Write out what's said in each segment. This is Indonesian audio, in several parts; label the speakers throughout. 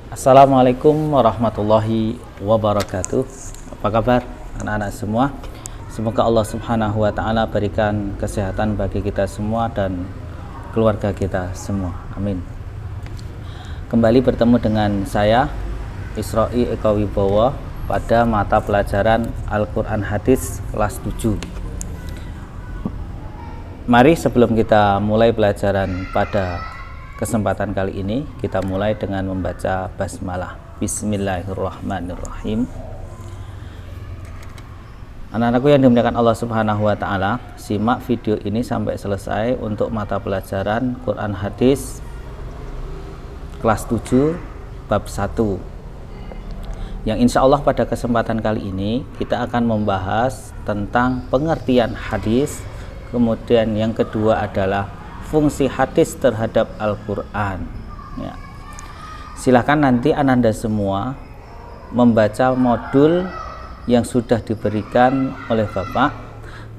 Speaker 1: Assalamualaikum warahmatullahi wabarakatuh. Apa kabar anak-anak semua? Semoga Allah Subhanahu wa taala berikan kesehatan bagi kita semua dan keluarga kita semua. Amin. Kembali bertemu dengan saya Isroi Eko Wibowo pada mata pelajaran Al-Qur'an Hadis kelas 7. Mari sebelum kita mulai pelajaran pada kesempatan kali ini, kita mulai dengan membaca basmalah. Bismillahirrahmanirrahim. Anak-anakku yang dimuliakan Allah Subhanahu wa taala, simak video ini sampai selesai untuk mata pelajaran Quran Hadis kelas 7 bab 1. Yang insya Allah pada kesempatan kali ini kita akan membahas tentang pengertian hadis. Kemudian yang kedua adalah fungsi hadis terhadap Al-Quran ya. Silahkan nanti Ananda semua membaca modul yang sudah diberikan oleh Bapak,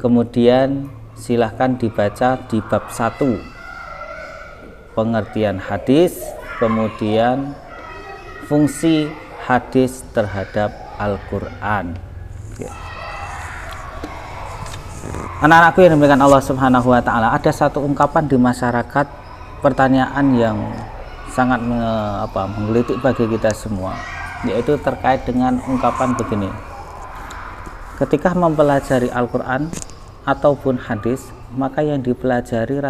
Speaker 1: kemudian silahkan dibaca di bab 1 pengertian hadis, kemudian fungsi hadis terhadap Al-Quran ya. Anak-anakku yang dimuliakan Allah Subhanahu wa taala, ada satu ungkapan di masyarakat, pertanyaan yang sangat menggelitik bagi kita semua, yaitu terkait dengan ungkapan begini. Ketika mempelajari Al-Qur'an ataupun hadis, maka yang dipelajari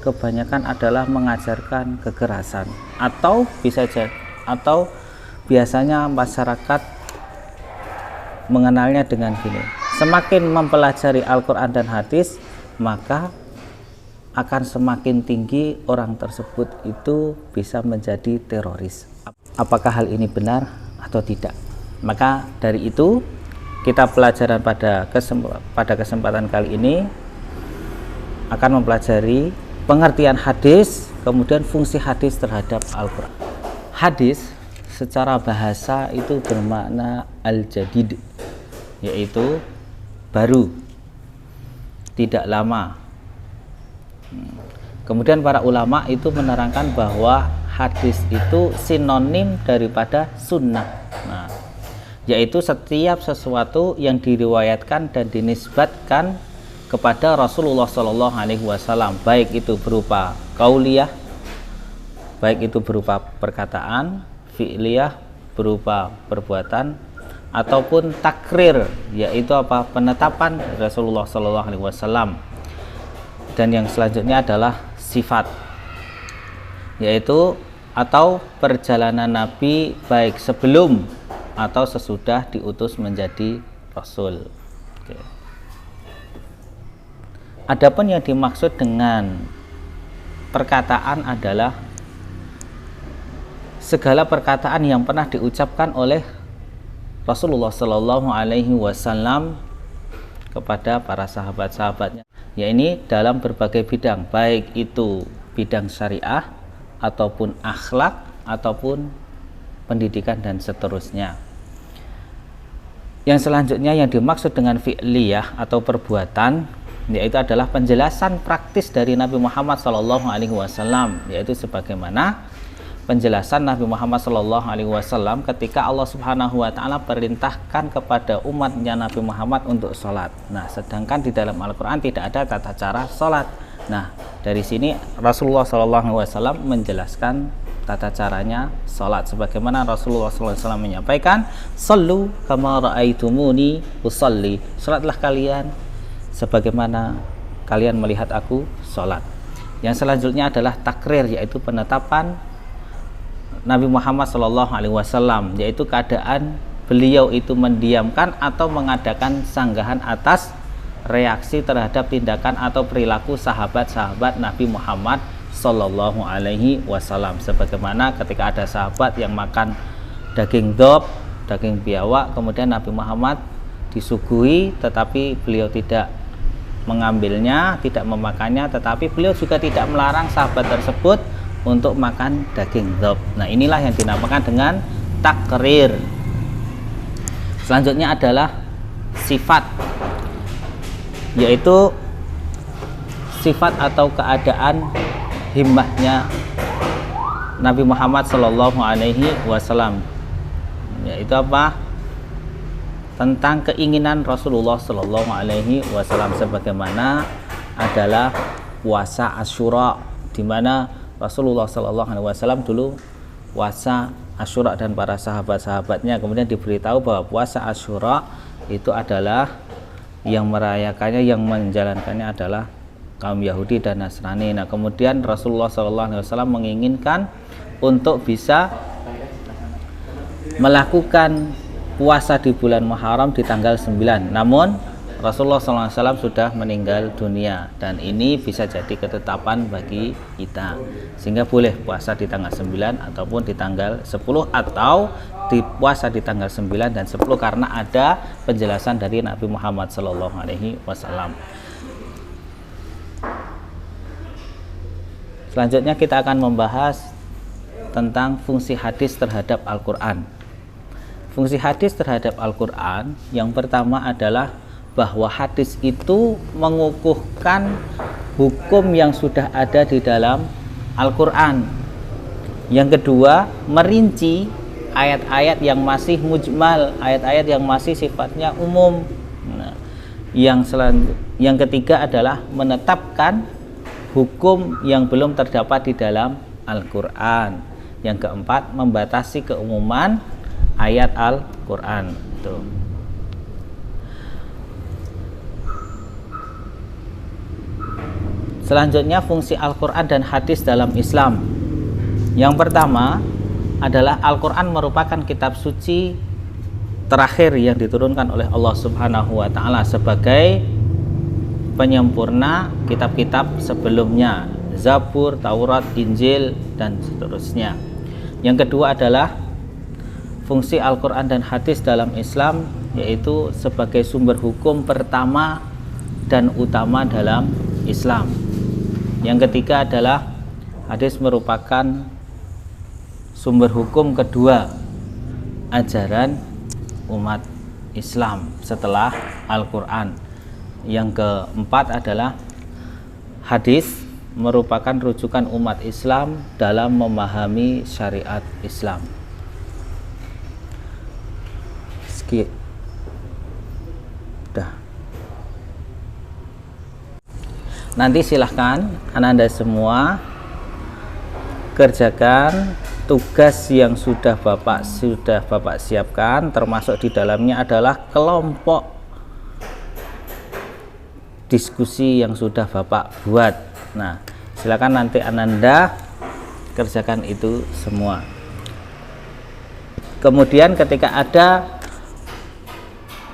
Speaker 1: kebanyakan adalah mengajarkan kekerasan, atau biasanya masyarakat mengenalnya dengan gini. Semakin mempelajari Al-Quran dan hadis, maka akan semakin tinggi orang tersebut itu bisa menjadi teroris. Apakah hal ini benar atau tidak? Maka dari itu, kita pelajaran pada kesempatan kali ini akan mempelajari pengertian hadis, kemudian fungsi hadis terhadap Al-Quran. Hadis secara bahasa itu bermakna al-jadid, yaitu baru, tidak lama. Kemudian para ulama itu menerangkan bahwa hadis itu sinonim daripada sunnah, yaitu setiap sesuatu yang diriwayatkan dan dinisbatkan kepada Rasulullah Shallallahu Alaihi Wasallam, baik itu berupa qauliyah, baik itu berupa perkataan, fi'liyah berupa perbuatan, ataupun takrir, yaitu penetapan Rasulullah Shallallahu Alaihi Wasallam. Dan yang selanjutnya adalah sifat, yaitu atau perjalanan Nabi baik sebelum atau sesudah diutus menjadi Rasul. Oke. Adapun yang dimaksud dengan perkataan adalah segala perkataan yang pernah diucapkan oleh Rasulullah Shallallahu Alaihi Wasallam kepada para sahabat-sahabatnya, ya ini dalam berbagai bidang, baik itu bidang syariah ataupun akhlak ataupun pendidikan dan seterusnya. Yang selanjutnya yang dimaksud dengan fi'liyah atau perbuatan, yaitu adalah penjelasan praktis dari Nabi Muhammad Shallallahu Alaihi Wasallam, yaitu sebagaimana penjelasan Nabi Muhammad Shallallahu Alaihi Wasallam ketika Allah Subhanahu Wa Taala perintahkan kepada umatnya Nabi Muhammad untuk sholat. Nah, sedangkan di dalam Al-Quran tidak ada tata cara sholat. Nah, dari sini Rasulullah Shallallahu Alaihi Wasallam menjelaskan tata caranya sholat, sebagaimana Rasulullah Shallallahu Alaihi Wasallam menyampaikan, "Sallu kama ra'aitumuni usalli." Sholatlah kalian sebagaimana kalian melihat aku sholat. Yang selanjutnya adalah takrir, yaitu penetapan Nabi Muhammad Shallallahu Alaihi Wasallam, yaitu keadaan beliau itu mendiamkan atau mengadakan sanggahan atas reaksi terhadap tindakan atau perilaku sahabat-sahabat Nabi Muhammad Shallallahu Alaihi Wasallam, sebagaimana ketika ada sahabat yang makan daging dob, daging biawak, kemudian Nabi Muhammad disuguhi tetapi beliau tidak mengambilnya, tidak memakannya, tetapi beliau juga tidak melarang sahabat tersebut untuk makan daging dob. Nah, inilah yang dinamakan dengan takrir. Selanjutnya adalah sifat, yaitu sifat atau keadaan himmahnya Nabi Muhammad Shallallahu Alaihi Wasallam, yaitu apa? Tentang keinginan Rasulullah Shallallahu Alaihi Wasallam, sebagaimana adalah puasa Asyura, di mana Rasulullah Shallallahu Alaihi Wasallam dulu puasa Asyura dan para sahabat-sahabatnya, kemudian diberitahu bahwa puasa Asyura itu adalah yang merayakannya, yang menjalankannya adalah kaum Yahudi dan Nasrani. Nah, kemudian Rasulullah Shallallahu Alaihi Wasallam menginginkan untuk bisa melakukan puasa di bulan Muharram di tanggal 9. Namun Rasulullah SAW sudah meninggal dunia, dan ini bisa jadi ketetapan bagi kita, sehingga boleh puasa di tanggal 9 ataupun di tanggal 10, atau di puasa di tanggal 9 dan 10 karena ada penjelasan dari Nabi Muhammad SAW. Selanjutnya kita akan membahas tentang fungsi hadis terhadap Al-Quran. Fungsi hadis terhadap Al-Quran yang pertama adalah bahwa hadis itu mengukuhkan hukum yang sudah ada di dalam Al-Quran. Yang kedua, merinci ayat-ayat yang masih mujmal, ayat-ayat yang masih sifatnya umum. Nah, yang ketiga adalah menetapkan hukum yang belum terdapat di dalam Al-Quran. Yang keempat, membatasi keumuman ayat Al-Quran. Selanjutnya, fungsi Al-Quran dan hadis dalam Islam. Yang pertama adalah Al-Quran merupakan kitab suci terakhir yang diturunkan oleh Allah Subhanahu wa Ta'ala sebagai penyempurna kitab-kitab sebelumnya, Zabur, Taurat, Injil, dan seterusnya. Yang kedua adalah fungsi Al-Quran dan hadis dalam Islam, yaitu sebagai sumber hukum pertama dan utama dalam Islam. Yang ketiga adalah hadis merupakan sumber hukum kedua ajaran umat Islam setelah Al-Quran. Yang keempat adalah hadis merupakan rujukan umat Islam dalam memahami syariat Islam. Nanti silahkan Anda semua kerjakan tugas yang sudah Bapak siapkan, termasuk di dalamnya adalah kelompok diskusi yang sudah Bapak buat. Nah, silakan nanti Anda kerjakan itu semua. Kemudian ketika ada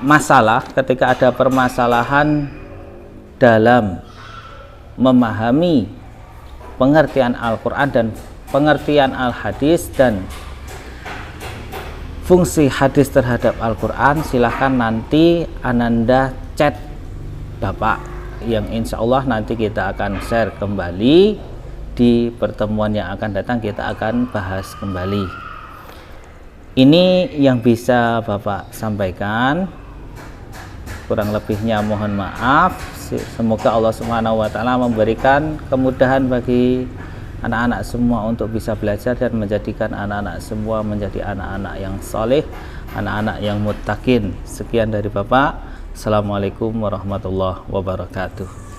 Speaker 1: masalah, ketika ada permasalahan dalam memahami pengertian Al-Quran dan pengertian Al-Hadis dan fungsi hadis terhadap Al-Quran, silahkan nanti Ananda chat Bapak, yang insya Allah nanti kita akan share kembali di pertemuan yang akan datang. Kita akan bahas kembali. Ini yang bisa Bapak sampaikan. Kurang lebihnya mohon maaf. Semoga Allah Subhanahu wa Ta'ala memberikan kemudahan bagi anak-anak semua untuk bisa belajar dan menjadikan anak-anak semua menjadi anak-anak yang soleh, anak-anak yang muttaqin. Sekian dari Bapak. Assalamualaikum warahmatullahi wabarakatuh.